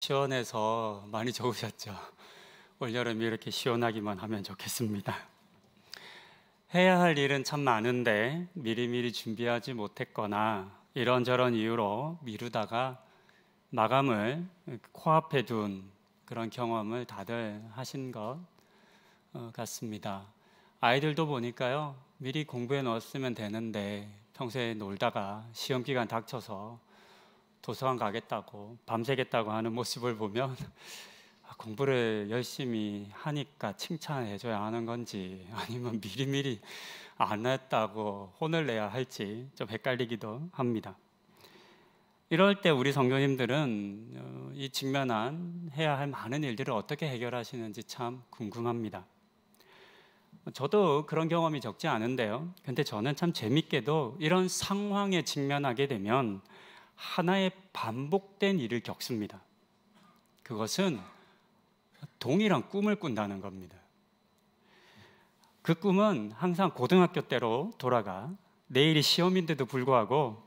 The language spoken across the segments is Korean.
시원해서 많이 좋으셨죠? 올여름이 이렇게 시원하기만 하면 좋겠습니다. 해야 할 일은 참 많은데 미리미리 준비하지 못했거나 이런저런 이유로 미루다가 마감을 코앞에 둔 그런 경험을 다들 하신 것 같습니다. 아이들도 보니까요, 미리 공부해 놓았으면 되는데 평소에 놀다가 시험 기간 닥쳐서 도서관 가겠다고 밤새겠다고 하는 모습을 보면 공부를 열심히 하니까 칭찬해 줘야 하는 건지 아니면 미리미리 안 했다고 혼을 내야 할지 좀 헷갈리기도 합니다. 이럴 때 우리 성도님들은 이 직면한 해야 할 많은 일들을 어떻게 해결하시는지 참 궁금합니다. 저도 그런 경험이 적지 않은데요. 근데 저는 참 재밌게도 이런 상황에 직면하게 되면 하나의 반복된 일을 겪습니다. 그것은 동일한 꿈을 꾼다는 겁니다. 그 꿈은 항상 고등학교 때로 돌아가 내일이 시험인데도 불구하고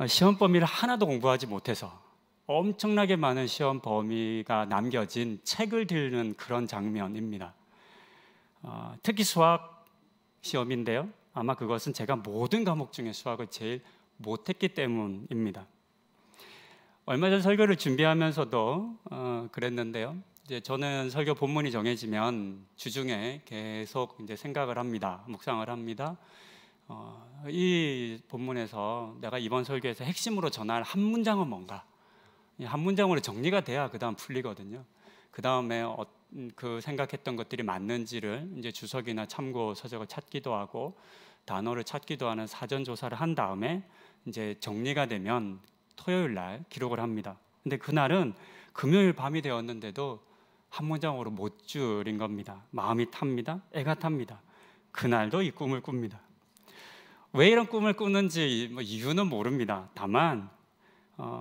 시험 범위를 하나도 공부하지 못해서 엄청나게 많은 시험 범위가 남겨진 책을 들는 그런 장면입니다. 특히 수학 시험인데요. 아마 그것은 제가 모든 과목 중에 수학을 제일 못했기 때문입니다. 얼마 전 설교를 준비하면서도 그랬는데요. 이제 저는 설교 본문이 정해지면 주중에 계속 이제 생각을 합니다. 묵상을 합니다. 이 본문에서 내가 이번 설교에서 핵심으로 전할 한 문장은 뭔가? 이 한 문장으로 정리가 돼야 그 다음 풀리거든요. 그 다음에 그 생각했던 것들이 맞는지를 이제 주석이나 참고 서적을 찾기도 하고 단어를 찾기도 하는 사전 조사를 한 다음에 이제 정리가 되면 토요일 날 기록을 합니다. 근데 그날은 금요일 밤이 되었는데도 한 문장으로 못 줄인 겁니다. 마음이 탑니다. 애가 탑니다. 그날도 이 꿈을 꿉니다. 왜 이런 꿈을 꾸는지 이유는 모릅니다. 다만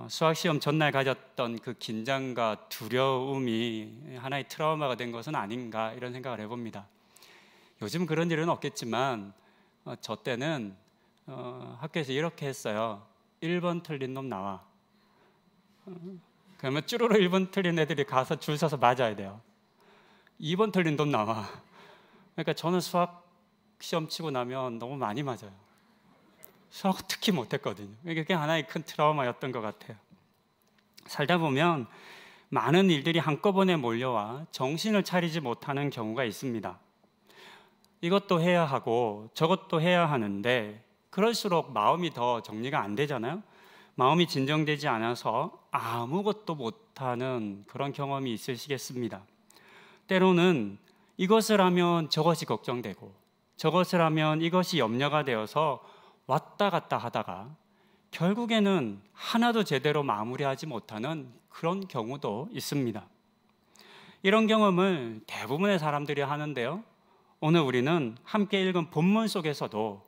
수학시험 전날 가졌던 그 긴장과 두려움이 하나의 트라우마가 된 것은 아닌가 이런 생각을 해봅니다. 요즘 그런 일은 없겠지만 저 때는 학교에서 이렇게 했어요. 1번 틀린 놈 나와. 그러면 쭈루루 1번 틀린 애들이 가서 줄 서서 맞아야 돼요. 2번 틀린 놈 나와. 그러니까 저는 수학 시험 치고 나면 너무 많이 맞아요. 수학 특히 못했거든요. 이게 하나의 큰 트라우마였던 것 같아요. 살다 보면 많은 일들이 한꺼번에 몰려와 정신을 차리지 못하는 경우가 있습니다. 이것도 해야 하고 저것도 해야 하는데 그럴수록 마음이 더 정리가 안 되잖아요. 마음이 진정되지 않아서 아무것도 못하는 그런 경험이 있으시겠습니다. 때로는 이것을 하면 저것이 걱정되고 저것을 하면 이것이 염려가 되어서 왔다 갔다 하다가 결국에는 하나도 제대로 마무리하지 못하는 그런 경우도 있습니다. 이런 경험을 대부분의 사람들이 하는데요. 오늘 우리는 함께 읽은 본문 속에서도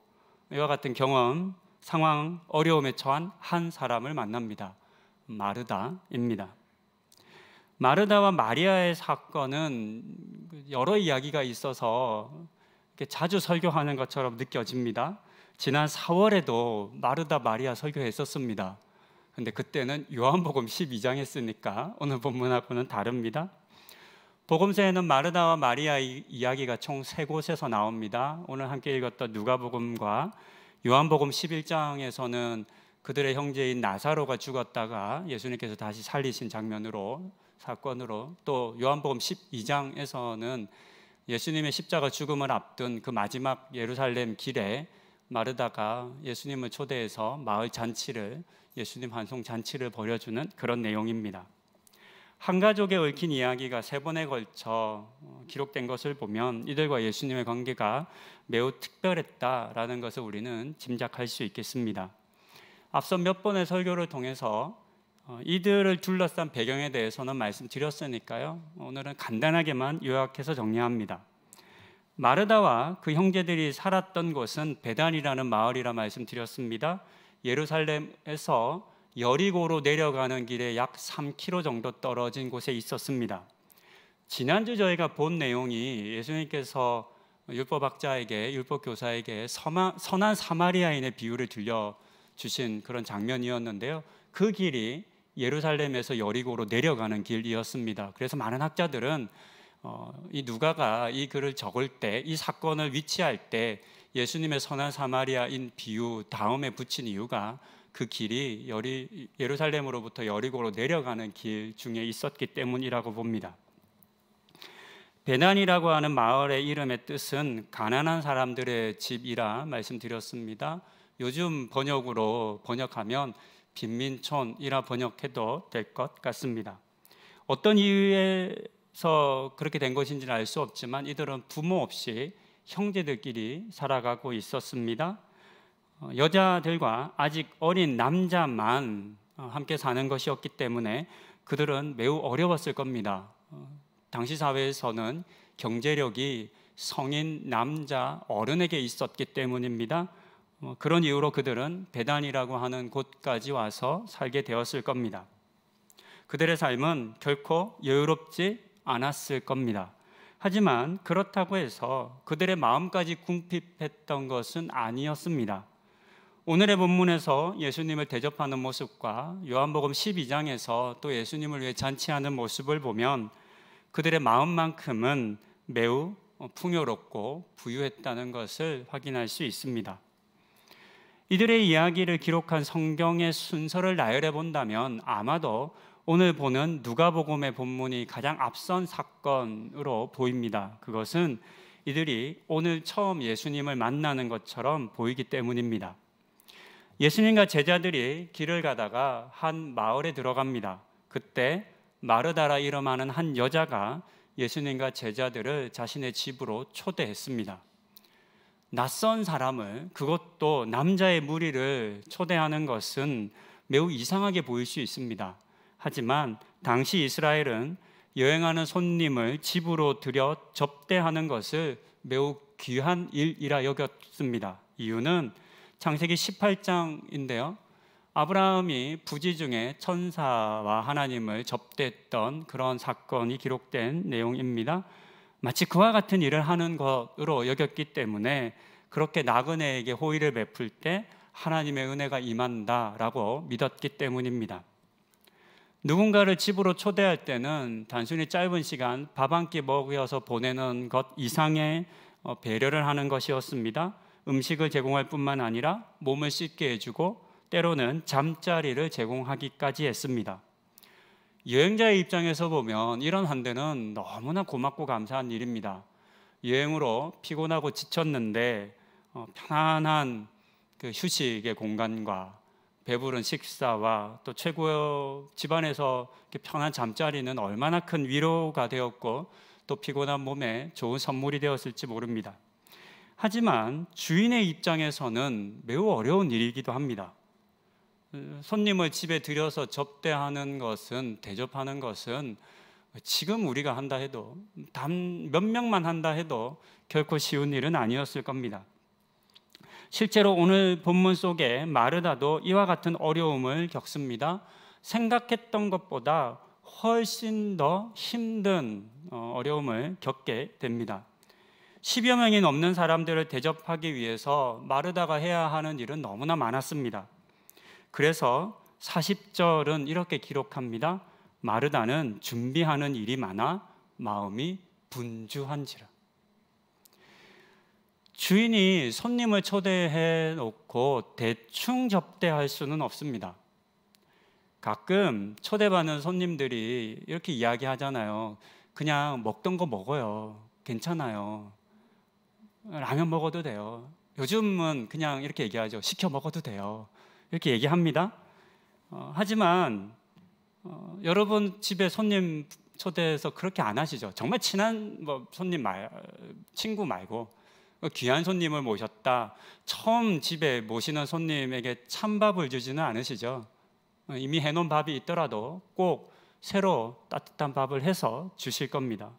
이와 같은 경험, 상황, 어려움에 처한 한 사람을 만납니다. 마르다입니다. 마르다와 마리아의 사건은 여러 이야기가 있어서 자주 설교하는 것처럼 느껴집니다. 지난 4월에도 마르다 마리아 설교했었습니다. 근데 그때는 요한복음 12장 했으니까 오늘 본문하고는 다릅니다. 복음서에는 마르다와 마리아의 이야기가 총 3곳에서 나옵니다. 오늘 함께 읽었던 누가복음과 요한복음 11장에서는 그들의 형제인 나사로가 죽었다가 예수님께서 다시 살리신 장면으로 사건으로, 또 요한복음 12장에서는 예수님의 십자가 죽음을 앞둔 그 마지막 예루살렘 길에 마르다가 예수님을 초대해서 마을 잔치를, 예수님 환송 잔치를 벌여주는 그런 내용입니다. 한 가족에 얽힌 이야기가 3번에 걸쳐 기록된 것을 보면 이들과 예수님의 관계가 매우 특별했다라는 것을 우리는 짐작할 수 있겠습니다. 앞서 몇 번의 설교를 통해서 이들을 둘러싼 배경에 대해서는 말씀드렸으니까요. 오늘은 간단하게만 요약해서 정리합니다. 마르다와 그 형제들이 살았던 곳은 베단이라는 마을이라 말씀드렸습니다. 예루살렘에서 여리고로 내려가는 길에 약 3km 정도 떨어진 곳에 있었습니다. 지난주 저희가 본 내용이 예수님께서 율법학자에게, 율법교사에게 선한 사마리아인의 비유를 들려주신 그런 장면이었는데요. 그 길이 예루살렘에서 여리고로 내려가는 길이었습니다. 그래서 많은 학자들은 이 누가가 이 글을 적을 때, 이 사건을 위치할 때 예수님의 선한 사마리아인 비유 다음에 붙인 이유가 그 길이 예루살렘으로부터 여리고로 내려가는 길 중에 있었기 때문이라고 봅니다. 베단이라고 하는 마을의 이름의 뜻은 가난한 사람들의 집이라 말씀드렸습니다. 요즘 번역으로 번역하면 빈민촌이라 번역해도 될 것 같습니다. 어떤 이유에서 그렇게 된 것인지는 알 수 없지만 이들은 부모 없이 형제들끼리 살아가고 있었습니다. 여자들과 아직 어린 남자만 함께 사는 것이었기 때문에 그들은 매우 어려웠을 겁니다. 당시 사회에서는 경제력이 성인 남자 어른에게 있었기 때문입니다. 그런 이유로 그들은 베단이라고 하는 곳까지 와서 살게 되었을 겁니다. 그들의 삶은 결코 여유롭지 않았을 겁니다. 하지만 그렇다고 해서 그들의 마음까지 궁핍했던 것은 아니었습니다. 오늘의 본문에서 예수님을 대접하는 모습과 요한복음 12장에서 또 예수님을 위해 잔치하는 모습을 보면 그들의 마음만큼은 매우 풍요롭고 부유했다는 것을 확인할 수 있습니다. 이들의 이야기를 기록한 성경의 순서를 나열해 본다면 아마도 오늘 보는 누가복음의 본문이 가장 앞선 사건으로 보입니다. 그것은 이들이 오늘 처음 예수님을 만나는 것처럼 보이기 때문입니다. 예수님과 제자들이 길을 가다가 한 마을에 들어갑니다. 그때 마르다라 이름하는 한 여자가 예수님과 제자들을 자신의 집으로 초대했습니다. 낯선 사람을, 그것도 남자의 무리를 초대하는 것은 매우 이상하게 보일 수 있습니다. 하지만 당시 이스라엘은 여행하는 손님을 집으로 들여 접대하는 것을 매우 귀한 일이라 여겼습니다. 이유는 창세기 18장인데요. 아브라함이 부지 중에 천사와 하나님을 접대했던 그런 사건이 기록된 내용입니다. 마치 그와 같은 일을 하는 것으로 여겼기 때문에 그렇게 나그네에게 호의를 베풀 때 하나님의 은혜가 임한다라고 믿었기 때문입니다. 누군가를 집으로 초대할 때는 단순히 짧은 시간 밥 한 끼 먹여서 보내는 것 이상의 배려를 하는 것이었습니다. 음식을 제공할 뿐만 아니라 몸을 씻게 해주고 때로는 잠자리를 제공하기까지 했습니다. 여행자의 입장에서 보면 이런 한대는 너무나 고맙고 감사한 일입니다. 여행으로 피곤하고 지쳤는데 편안한 그 휴식의 공간과 배부른 식사와 또 최고의 집안에서 편한 잠자리는 얼마나 큰 위로가 되었고 또 피곤한 몸에 좋은 선물이 되었을지 모릅니다. 하지만 주인의 입장에서는 매우 어려운 일이기도 합니다. 손님을 집에 들여서 접대하는 것은, 대접하는 것은 지금 우리가 한다 해도, 단 몇 명만 한다 해도 결코 쉬운 일은 아니었을 겁니다. 실제로 오늘 본문 속에 마르다도 이와 같은 어려움을 겪습니다. 생각했던 것보다 훨씬 더 힘든 어려움을 겪게 됩니다. 10여 명이 넘는 사람들을 대접하기 위해서 마르다가 해야 하는 일은 너무나 많았습니다. 그래서 40절은 이렇게 기록합니다. 마르다는 준비하는 일이 많아 마음이 분주한지라. 주인이 손님을 초대해 놓고 대충 접대할 수는 없습니다. 가끔 초대받는 손님들이 이렇게 이야기하잖아요. 그냥 먹던 거 먹어요. 괜찮아요. 라면 먹어도 돼요. 요즘은 그냥 이렇게 얘기하죠. 시켜 먹어도 돼요. 이렇게 얘기합니다. 하지만 여러분 집에 손님 초대해서 그렇게 안 하시죠? 정말 친한 손님 친구 말고 귀한 손님을 모셨다. 처음 집에 모시는 손님에게 찬밥을 주지는 않으시죠? 이미 해놓은 밥이 있더라도 꼭 새로 따뜻한 밥을 해서 주실 겁니다.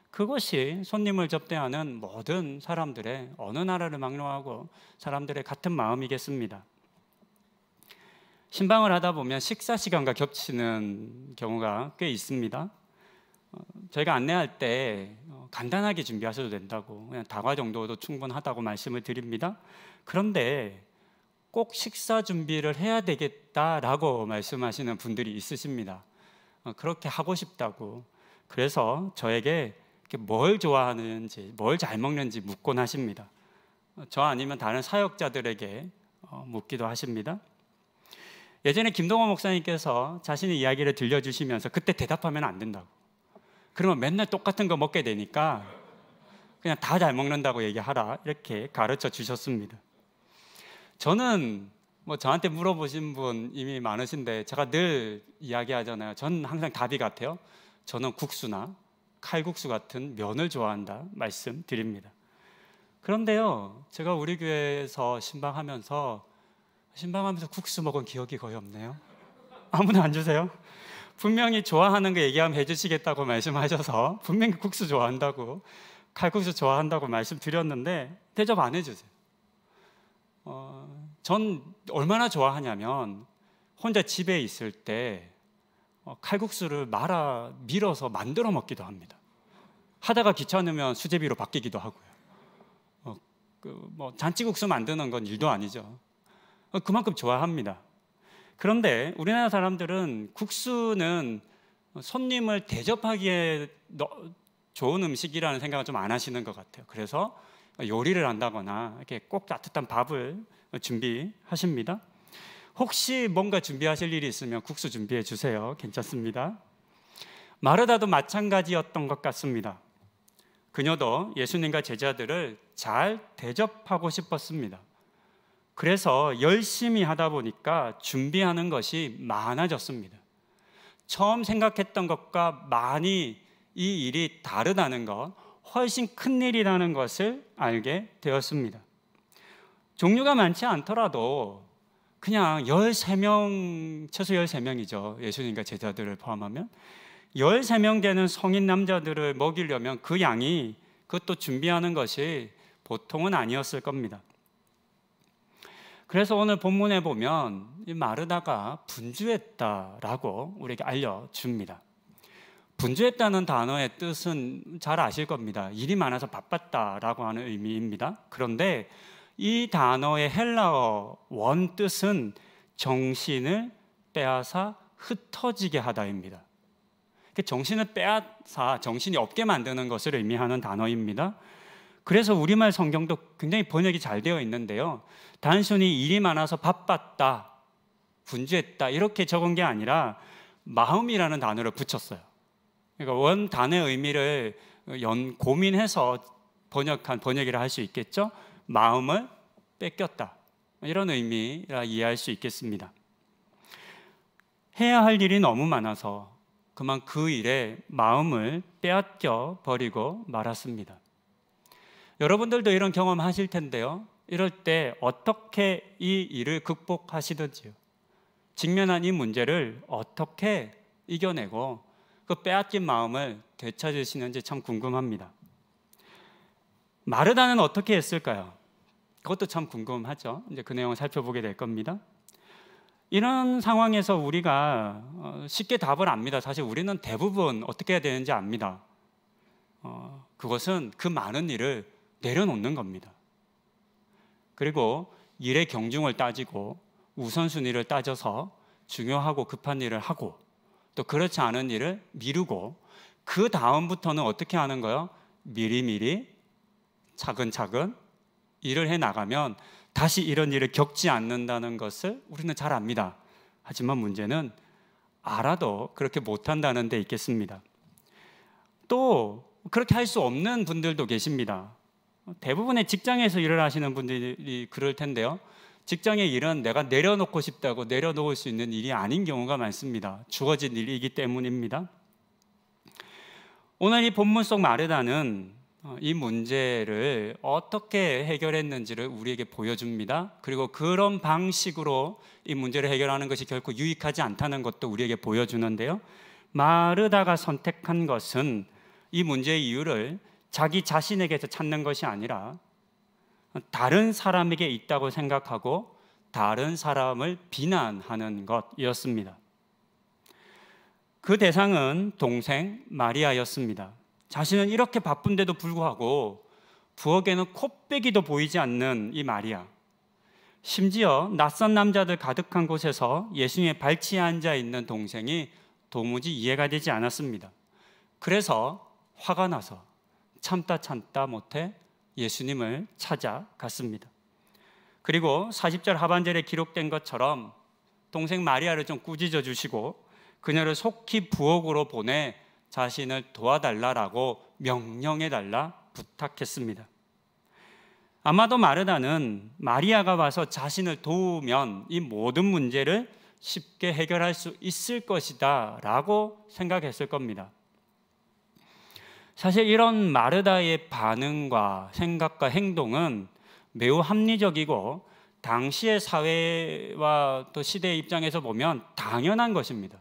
그것이 손님을 접대하는 모든 사람들의, 어느 나라를 막론하고 사람들의 같은 마음이겠습니다. 신방을 하다 보면 식사 시간과 겹치는 경우가 꽤 있습니다. 저희가 안내할 때 간단하게 준비하셔도 된다고, 그냥 다과 정도도 충분하다고 말씀을 드립니다. 그런데 꼭 식사 준비를 해야 되겠다라고 말씀하시는 분들이 있으십니다. 그렇게 하고 싶다고. 그래서 저에게 뭘 좋아하는지, 뭘 잘 먹는지 묻곤 하십니다. 저 아니면 다른 사역자들에게 묻기도 하십니다. 예전에 김동원 목사님께서 자신의 이야기를 들려주시면서 그때 대답하면 안 된다고, 그러면 맨날 똑같은 거 먹게 되니까 그냥 다 잘 먹는다고 얘기하라, 이렇게 가르쳐 주셨습니다. 저는 저한테 물어보신 분 이미 많으신데 제가 늘 이야기하잖아요. 저는 항상 답이 같아요. 저는 국수나 칼국수 같은 면을 좋아한다 말씀드립니다. 그런데요, 제가 우리 교회에서 신방하면서 국수 먹은 기억이 거의 없네요. 아무나 안 주세요? 분명히 좋아하는 거 얘기하면 해주시겠다고 말씀하셔서 분명히 국수 좋아한다고, 칼국수 좋아한다고 말씀드렸는데 대접 안 해주세요. 전 얼마나 좋아하냐면 혼자 집에 있을 때 칼국수를 밀어서 만들어 먹기도 합니다. 하다가 귀찮으면 수제비로 바뀌기도 하고요. 잔치국수 만드는 건 일도 아니죠. 그만큼 좋아합니다. 그런데 우리나라 사람들은 국수는 손님을 대접하기에 좋은 음식이라는 생각을 좀 안 하시는 것 같아요. 그래서 요리를 한다거나 이렇게 꼭 따뜻한 밥을 준비하십니다. 혹시 뭔가 준비하실 일이 있으면 국수 준비해 주세요. 괜찮습니다. 마르다도 마찬가지였던 것 같습니다. 그녀도 예수님과 제자들을 잘 대접하고 싶었습니다. 그래서 열심히 하다 보니까 준비하는 것이 많아졌습니다. 처음 생각했던 것과 많이 이 일이 다르다는 것, 훨씬 큰 일이라는 것을 알게 되었습니다. 종류가 많지 않더라도 그냥 13명, 최소 13명이죠. 예수님과 제자들을 포함하면 13명 되는 성인 남자들을 먹이려면 그 양이, 그것도 준비하는 것이 보통은 아니었을 겁니다. 그래서 오늘 본문에 보면 이 마르다가 분주했다라고 우리에게 알려줍니다. 분주했다는 단어의 뜻은 잘 아실 겁니다. 일이 많아서 바빴다라고 하는 의미입니다. 그런데 이 단어의 헬라어 원 뜻은 정신을 빼앗아 흩어지게 하다입니다. 정신을 빼앗아 정신이 없게 만드는 것을 의미하는 단어입니다. 그래서 우리말 성경도 굉장히 번역이 잘 되어 있는데요, 단순히 일이 많아서 바빴다, 분주했다 이렇게 적은 게 아니라 마음이라는 단어를 붙였어요. 그러니까 원 단어의 의미를 고민해서 번역이라 할 수 있겠죠. 마음을 뺏겼다, 이런 의미라 이해할 수 있겠습니다. 해야 할 일이 너무 많아서 그만 그 일에 마음을 빼앗겨 버리고 말았습니다. 여러분들도 이런 경험 하실 텐데요, 이럴 때 어떻게 이 일을 극복하시든지요, 직면한 이 문제를 어떻게 이겨내고 그 빼앗긴 마음을 되찾으시는지 참 궁금합니다. 마르다는 어떻게 했을까요? 그것도 참 궁금하죠. 이제 그 내용을 살펴보게 될 겁니다. 이런 상황에서 우리가 쉽게 답을 압니다. 사실 우리는 대부분 어떻게 해야 되는지 압니다. 그것은 그 많은 일을 내려놓는 겁니다. 그리고 일의 경중을 따지고 우선순위를 따져서 중요하고 급한 일을 하고, 또 그렇지 않은 일을 미루고, 그 다음부터는 어떻게 하는 거예요? 미리미리 차근차근 일을 해나가면 다시 이런 일을 겪지 않는다는 것을 우리는 잘 압니다. 하지만 문제는 알아도 그렇게 못한다는 데 있겠습니다. 또 그렇게 할 수 없는 분들도 계십니다. 대부분의 직장에서 일을 하시는 분들이 그럴 텐데요, 직장의 일은 내가 내려놓고 싶다고 내려놓을 수 있는 일이 아닌 경우가 많습니다. 주어진 일이기 때문입니다. 오늘 이 본문 속 마르다는 이 문제를 어떻게 해결했는지를 우리에게 보여줍니다. 그리고 그런 방식으로 이 문제를 해결하는 것이 결코 유익하지 않다는 것도 우리에게 보여주는데요, 마르다가 선택한 것은 이 문제의 이유를 자기 자신에게서 찾는 것이 아니라 다른 사람에게 있다고 생각하고 다른 사람을 비난하는 것이었습니다. 그 대상은 동생 마리아였습니다. 자신은 이렇게 바쁜데도 불구하고 부엌에는 코빼기도 보이지 않는 이 마리아, 심지어 낯선 남자들 가득한 곳에서 예수님의 발치에 앉아 있는 동생이 도무지 이해가 되지 않았습니다. 그래서 화가 나서 참다 못해 예수님을 찾아갔습니다. 그리고 40절 하반절에 기록된 것처럼 동생 마리아를 좀 꾸짖어 주시고 그녀를 속히 부엌으로 보내 자신을 도와달라라고 명령해달라 부탁했습니다. 아마도 마르다는 마리아가 와서 자신을 도우면 이 모든 문제를 쉽게 해결할 수 있을 것이다 라고 생각했을 겁니다. 사실 이런 마르다의 반응과 생각과 행동은 매우 합리적이고 당시의 사회와 또 시대의 입장에서 보면 당연한 것입니다.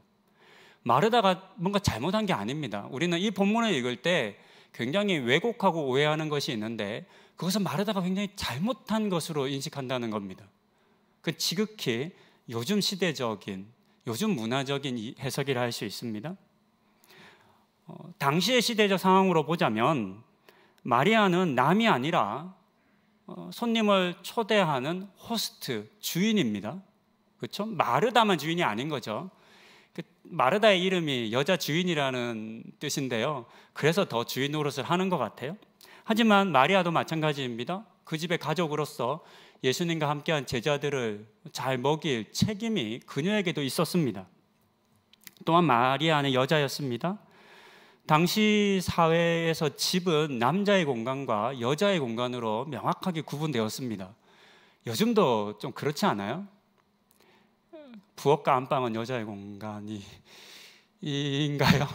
마르다가 뭔가 잘못한 게 아닙니다. 우리는 이 본문을 읽을 때 굉장히 왜곡하고 오해하는 것이 있는데 그것은 마르다가 굉장히 잘못한 것으로 인식한다는 겁니다. 그 지극히 요즘 시대적인, 요즘 문화적인 해석이라 할 수 있습니다. 당시의 시대적 상황으로 보자면 마리아는 남이 아니라 손님을 초대하는 호스트, 주인입니다. 그렇죠? 마르다만 주인이 아닌 거죠. 마르다의 이름이 여자 주인이라는 뜻인데요. 그래서 더 주인 노릇을 하는 것 같아요. 하지만 마리아도 마찬가지입니다. 그 집의 가족으로서 예수님과 함께한 제자들을 잘 먹일 책임이 그녀에게도 있었습니다. 또한 마리아는 여자였습니다. 당시 사회에서 집은 남자의 공간과 여자의 공간으로 명확하게 구분되었습니다. 요즘도 좀 그렇지 않아요? 부엌과 안방은 여자의 공간이 인가요?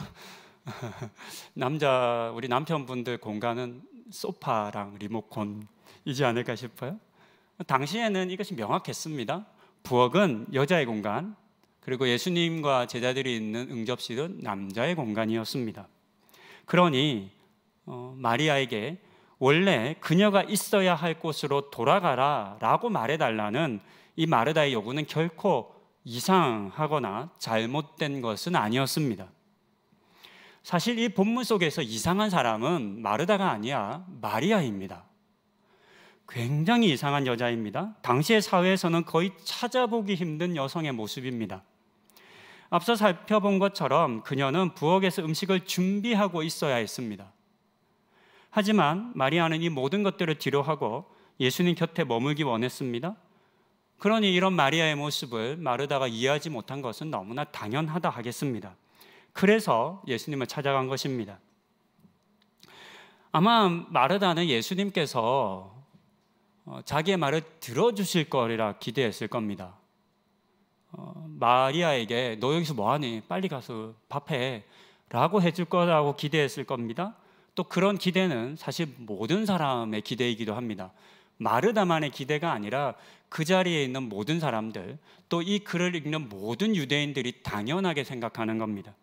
우리 남편분들 공간은 소파랑 리모컨이지 않을까 싶어요. 당시에는 이것이 명확했습니다. 부엌은 여자의 공간, 그리고 예수님과 제자들이 있는 응접실은 남자의 공간이었습니다. 그러니 마리아에게 원래 그녀가 있어야 할 곳으로 돌아가라 라고 말해달라는 이 마르다의 요구는 결코 이상하거나 잘못된 것은 아니었습니다. 사실 이 본문 속에서 이상한 사람은 마르다가 아니야 마리아입니다. 굉장히 이상한 여자입니다. 당시의 사회에서는 거의 찾아보기 힘든 여성의 모습입니다. 앞서 살펴본 것처럼 그녀는 부엌에서 음식을 준비하고 있어야 했습니다. 하지만 마리아는 이 모든 것들을 뒤로하고 예수님 곁에 머물기 원했습니다. 그러니 이런 마리아의 모습을 마르다가 이해하지 못한 것은 너무나 당연하다 하겠습니다. 그래서 예수님을 찾아간 것입니다. 아마 마르다는 예수님께서 자기의 말을 들어주실 거리라 기대했을 겁니다. 마리아에게 너 여기서 뭐하니? 빨리 가서 밥해 라고 해줄 거라고 기대했을 겁니다. 또 그런 기대는 사실 모든 사람의 기대이기도 합니다. 마르다만의 기대가 아니라 그 자리에 있는 모든 사람들, 또 이 글을 읽는 모든 유대인들이 당연하게 생각하는 겁니다.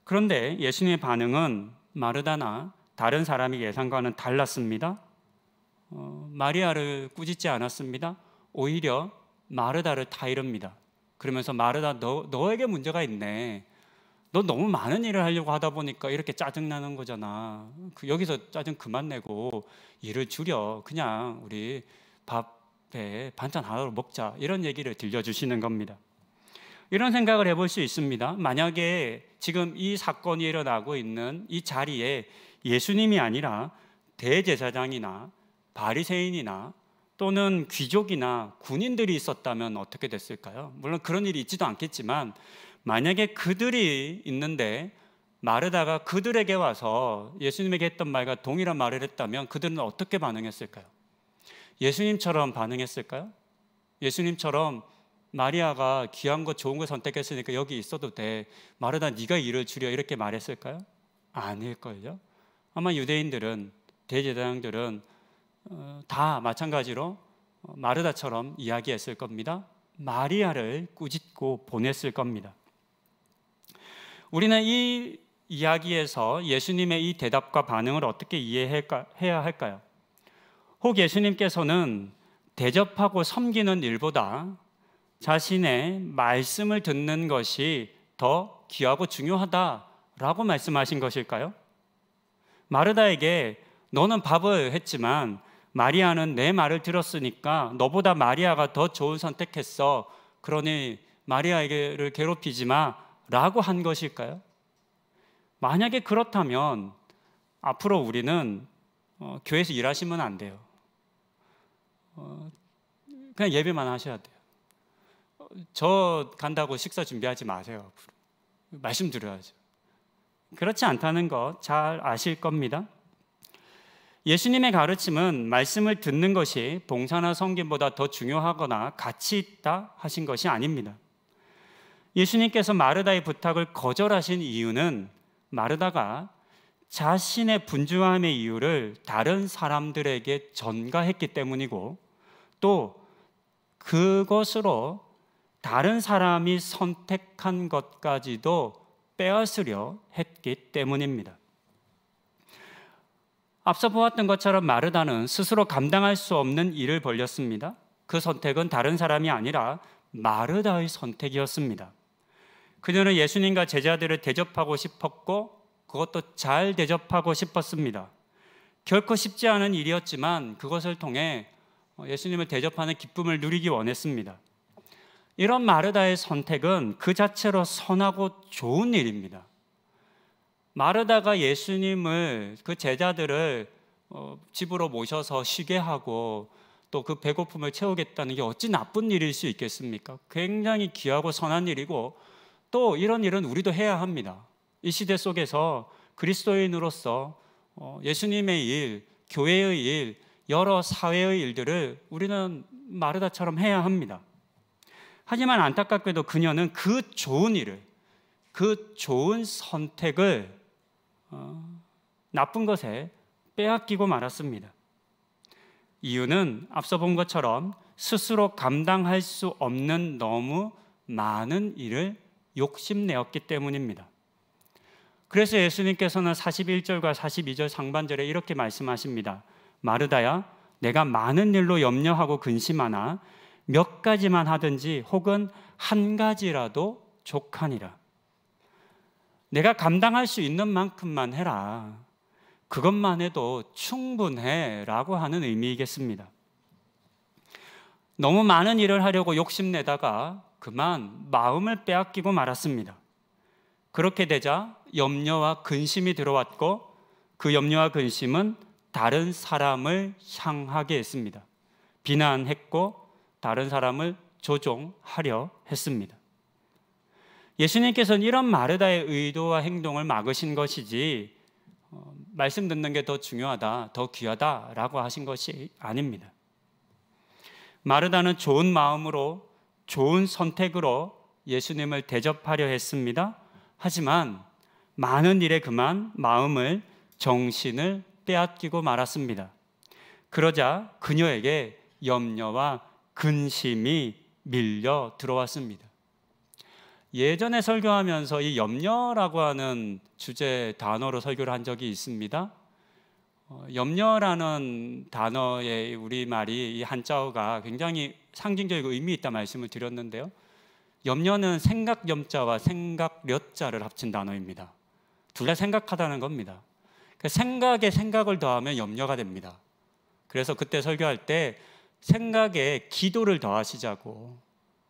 그런데 예수님의 반응은 마르다나 다른 사람의 예상과는 달랐습니다. 마리아를 꾸짖지 않았습니다. 오히려 마르다를 타이릅니다. 그러면서 마르다 너에게 문제가 있네. 너 너무 많은 일을 하려고 하다 보니까 이렇게 짜증나는 거잖아. 여기서 짜증 그만 내고 일을 줄여. 그냥 우리 밥에 반찬 하나로 먹자. 이런 얘기를 들려주시는 겁니다. 이런 생각을 해볼 수 있습니다. 만약에 지금 이 사건이 일어나고 있는 이 자리에 예수님이 아니라 대제사장이나 바리새인이나 또는 귀족이나 군인들이 있었다면 어떻게 됐을까요? 물론 그런 일이 있지도 않겠지만 만약에 그들이 있는데 마르다가 그들에게 와서 예수님에게 했던 말과 동일한 말을 했다면 그들은 어떻게 반응했을까요? 예수님처럼 반응했을까요? 예수님처럼 마리아가 귀한 것 좋은 거 선택했으니까 여기 있어도 돼. 마르다 네가 일을 줄여 이렇게 말했을까요? 아닐걸요. 아마 유대인들은 대제사장들은 다 마찬가지로 마르다처럼 이야기했을 겁니다. 마리아를 꾸짖고 보냈을 겁니다. 우리는 이 이야기에서 예수님의 이 대답과 반응을 어떻게 이해해야 할까요? 혹 예수님께서는 대접하고 섬기는 일보다 자신의 말씀을 듣는 것이 더 귀하고 중요하다라고 말씀하신 것일까요? 마르다에게 너는 밥을 했지만 마리아는 내 말을 들었으니까 너보다 마리아가 더 좋은 선택했어. 그러니 마리아에게를 괴롭히지 마 라고 한 것일까요? 만약에 그렇다면 앞으로 우리는 교회에서 일하시면 안 돼요. 그냥 예배만 하셔야 돼요. 저 간다고 식사 준비하지 마세요. 말씀드려야죠. 그렇지 않다는 거 잘 아실 겁니다. 예수님의 가르침은 말씀을 듣는 것이 봉사나 섬김보다 더 중요하거나 가치 있다 하신 것이 아닙니다. 예수님께서 마르다의 부탁을 거절하신 이유는 마르다가 자신의 분주함의 이유를 다른 사람들에게 전가했기 때문이고, 또 그것으로 다른 사람이 선택한 것까지도 빼앗으려 했기 때문입니다. 앞서 보았던 것처럼 마르다는 스스로 감당할 수 없는 일을 벌였습니다. 그 선택은 다른 사람이 아니라 마르다의 선택이었습니다. 그녀는 예수님과 제자들을 대접하고 싶었고 그것도 잘 대접하고 싶었습니다. 결코 쉽지 않은 일이었지만 그것을 통해 예수님을 대접하는 기쁨을 누리기 원했습니다. 이런 마르다의 선택은 그 자체로 선하고 좋은 일입니다. 마르다가 예수님을, 그 제자들을 집으로 모셔서 쉬게 하고 또 그 배고픔을 채우겠다는 게 어찌 나쁜 일일 수 있겠습니까? 굉장히 귀하고 선한 일이고, 또 이런 일은 우리도 해야 합니다. 이 시대 속에서 그리스도인으로서 예수님의 일, 교회의 일, 여러 사회의 일들을 우리는 마르다처럼 해야 합니다. 하지만 안타깝게도 그녀는 그 좋은 일을, 그 좋은 선택을 나쁜 것에 빼앗기고 말았습니다. 이유는 앞서 본 것처럼 스스로 감당할 수 없는 너무 많은 일을 욕심내었기 때문입니다. 그래서 예수님께서는 41절과 42절 상반절에 이렇게 말씀하십니다. 마르다야, 내가 많은 일로 염려하고 근심하나 몇 가지만 하든지 혹은 한 가지라도 족하니라. 내가 감당할 수 있는 만큼만 해라. 그것만 해도 충분해 라고 하는 의미이겠습니다. 너무 많은 일을 하려고 욕심내다가 그만 마음을 빼앗기고 말았습니다. 그렇게 되자 염려와 근심이 들어왔고, 그 염려와 근심은 다른 사람을 향하게 했습니다. 비난했고 다른 사람을 조종하려 했습니다. 예수님께서는 이런 마르다의 의도와 행동을 막으신 것이지 말씀 듣는 게 더 중요하다, 더 귀하다라고 하신 것이 아닙니다. 마르다는 좋은 마음으로, 좋은 선택으로 예수님을 대접하려 했습니다. 하지만 많은 일에 그만 마음을, 정신을 빼앗기고 말았습니다. 그러자 그녀에게 염려와 근심이 밀려 들어왔습니다. 예전에 설교하면서 이 염려라고 하는 주제 단어로 설교를 한 적이 있습니다. 염려라는 단어의 우리말이, 이 한자어가 굉장히 상징적이고 의미 있다 말씀을 드렸는데요. 염려는 생각염자와 생각려자를 합친 단어입니다. 둘 다 생각하다는 겁니다. 생각에 생각을 더하면 염려가 됩니다. 그래서 그때 설교할 때 생각에 기도를 더하시자고,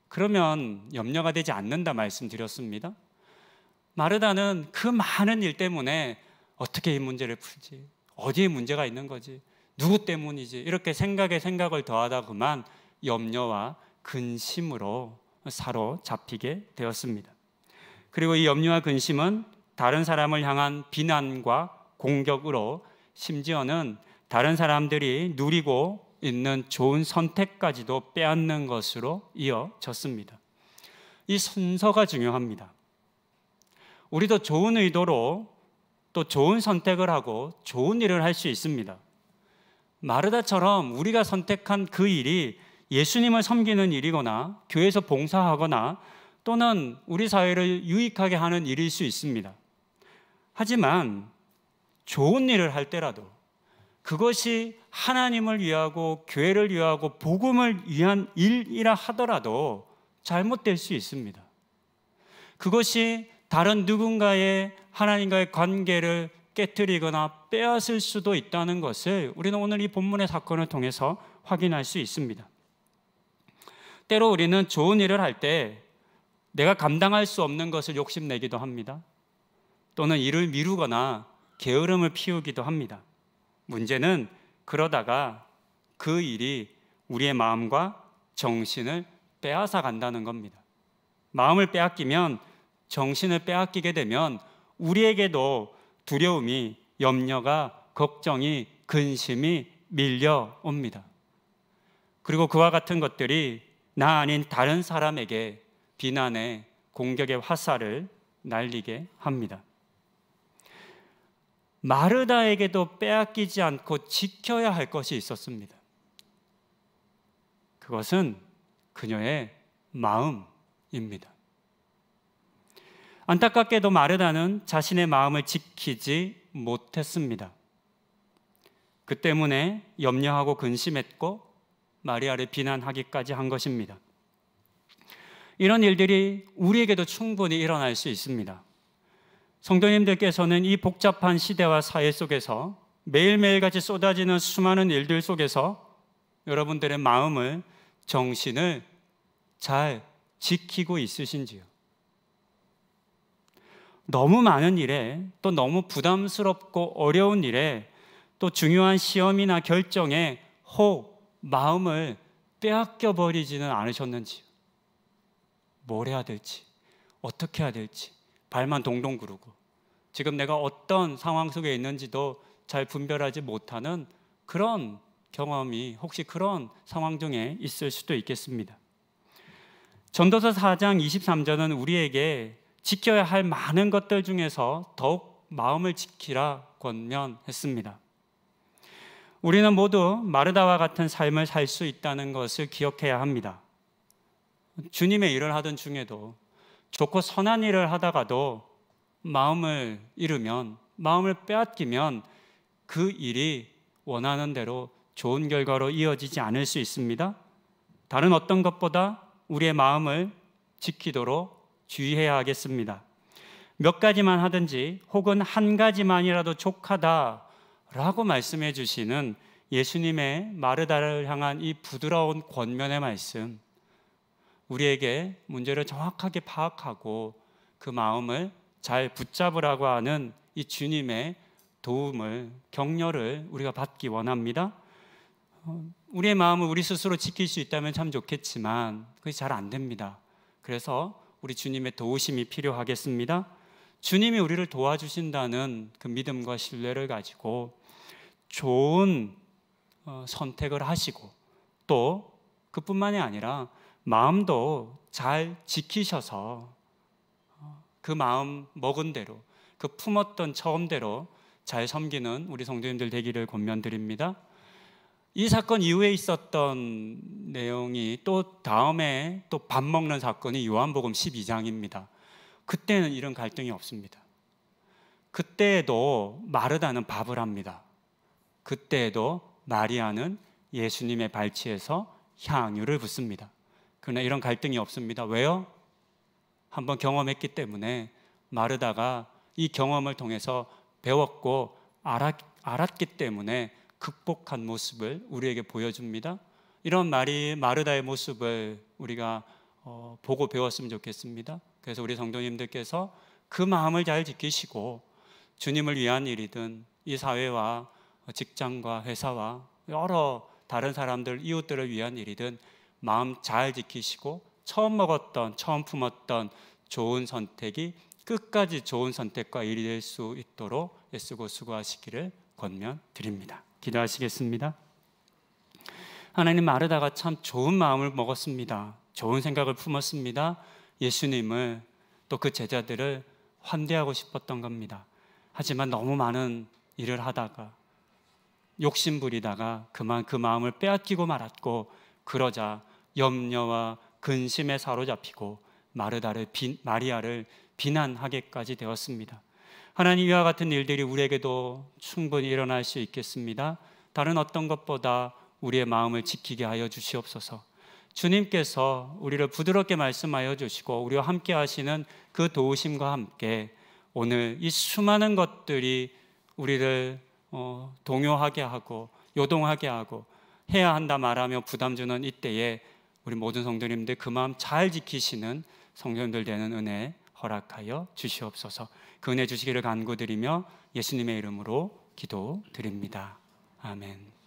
그러면 염려가 되지 않는다 말씀드렸습니다. 마르다는 그 많은 일 때문에 어떻게 이 문제를 풀지, 어디에 문제가 있는 거지, 누구 때문이지, 이렇게 생각에 생각을 더하다 그만 염려와 근심으로 사로잡히게 되었습니다. 그리고 이 염려와 근심은 다른 사람을 향한 비난과 공격으로, 심지어는 다른 사람들이 누리고 있는 좋은 선택까지도 빼앗는 것으로 이어졌습니다. 이 순서가 중요합니다. 우리도 좋은 의도로 또 좋은 선택을 하고 좋은 일을 할 수 있습니다. 마르다처럼 우리가 선택한 그 일이 예수님을 섬기는 일이거나 교회에서 봉사하거나 또는 우리 사회를 유익하게 하는 일일 수 있습니다. 하지만 좋은 일을 할 때라도 그것이 하나님을 위하고 교회를 위하고 복음을 위한 일이라 하더라도 잘못될 수 있습니다. 그것이 다른 누군가의 하나님과의 관계를 깨뜨리거나 빼앗을 수도 있다는 것을 우리는 오늘 이 본문의 사건을 통해서 확인할 수 있습니다. 때로 우리는 좋은 일을 할 때 내가 감당할 수 없는 것을 욕심내기도 합니다. 또는 일을 미루거나 게으름을 피우기도 합니다. 문제는 그러다가 그 일이 우리의 마음과 정신을 빼앗아 간다는 겁니다. 마음을 빼앗기면, 정신을 빼앗기게 되면 우리에게도 두려움이, 염려가, 걱정이, 근심이 밀려옵니다. 그리고 그와 같은 것들이 나 아닌 다른 사람에게 비난의, 공격의 화살을 날리게 합니다. 마르다에게도 빼앗기지 않고 지켜야 할 것이 있었습니다. 그것은 그녀의 마음입니다. 안타깝게도 마르다는 자신의 마음을 지키지 못했습니다. 그 때문에 염려하고 근심했고 마리아를 비난하기까지 한 것입니다. 이런 일들이 우리에게도 충분히 일어날 수 있습니다. 성도님들께서는 이 복잡한 시대와 사회 속에서 매일매일같이 쏟아지는 수많은 일들 속에서 여러분들의 마음을, 정신을 잘 지키고 있으신지요? 너무 많은 일에, 또 너무 부담스럽고 어려운 일에, 또 중요한 시험이나 결정에 혹 마음을 빼앗겨 버리지는 않으셨는지요? 뭘 해야 될지, 어떻게 해야 될지 발만 동동 구르고 지금 내가 어떤 상황 속에 있는지도 잘 분별하지 못하는 그런 경험이 혹시 그런 상황 중에 있을 수도 있겠습니다. 전도서 4장 23절은 우리에게 지켜야 할 많은 것들 중에서 더욱 마음을 지키라 권면했습니다. 우리는 모두 마르다와 같은 삶을 살 수 있다는 것을 기억해야 합니다. 주님의 일을 하던 중에도, 좋고 선한 일을 하다가도 마음을 잃으면, 마음을 빼앗기면 그 일이 원하는 대로 좋은 결과로 이어지지 않을 수 있습니다. 다른 어떤 것보다 우리의 마음을 지키도록 주의해야 하겠습니다. 몇 가지만 하든지 혹은 한 가지만이라도 족하다라고 말씀해 주시는 예수님의 마르다를 향한 이 부드러운 권면의 말씀, 우리에게 문제를 정확하게 파악하고 그 마음을 잘 붙잡으라고 하는 이 주님의 도움을, 격려를 우리가 받기 원합니다. 우리의 마음을 우리 스스로 지킬 수 있다면 참 좋겠지만 그게 잘 안 됩니다. 그래서 우리 주님의 도우심이 필요하겠습니다. 주님이 우리를 도와주신다는 그 믿음과 신뢰를 가지고 좋은 선택을 하시고, 또 그뿐만이 아니라 마음도 잘 지키셔서 그 마음 먹은 대로, 그 품었던 처음대로 잘 섬기는 우리 성도님들 되기를 권면드립니다. 이 사건 이후에 있었던 내용이 또 다음에 또 밥 먹는 사건이 요한복음 12장입니다. 그때는 이런 갈등이 없습니다. 그때에도 마르다는 밥을 합니다. 그때에도 마리아는 예수님의 발치에서 향유를 붓습니다. 그러나 이런 갈등이 없습니다. 왜요? 한번 경험했기 때문에 마르다가 이 경험을 통해서 배웠고 알았기 때문에 극복한 모습을 우리에게 보여줍니다. 이런 마르다의 모습을 우리가 보고 배웠으면 좋겠습니다. 그래서 우리 성도님들께서 그 마음을 잘 지키시고 주님을 위한 일이든 이 사회와 직장과 회사와 여러 다른 사람들, 이웃들을 위한 일이든 마음 잘 지키시고 처음 먹었던, 처음 품었던 좋은 선택이 끝까지 좋은 선택과 일이 될 수 있도록 애쓰고 수고하시기를 권면드립니다. 기도하시겠습니다. 하나님, 마르다가 참 좋은 마음을 먹었습니다. 좋은 생각을 품었습니다. 예수님을, 또 그 제자들을 환대하고 싶었던 겁니다. 하지만 너무 많은 일을 하다가 욕심 부리다가 그만 그 마음을 빼앗기고 말았고, 그러자 염려와 근심에 사로잡히고 마리아를 비난하게까지 되었습니다. 하나님, 이와 같은 일들이 우리에게도 충분히 일어날 수 있겠습니다. 다른 어떤 것보다 우리의 마음을 지키게 하여 주시옵소서. 주님께서 우리를 부드럽게 말씀하여 주시고 우리와 함께 하시는 그 도우심과 함께 오늘 이 수많은 것들이 우리를 동요하게 하고 요동하게 하고 해야 한다 말하며 부담 주는 이때에 우리 모든 성도님들 그 마음 잘 지키시는 성도님들 되는 은혜 허락하여 주시옵소서. 그 은혜 주시기를 간구드리며 예수님의 이름으로 기도드립니다. 아멘.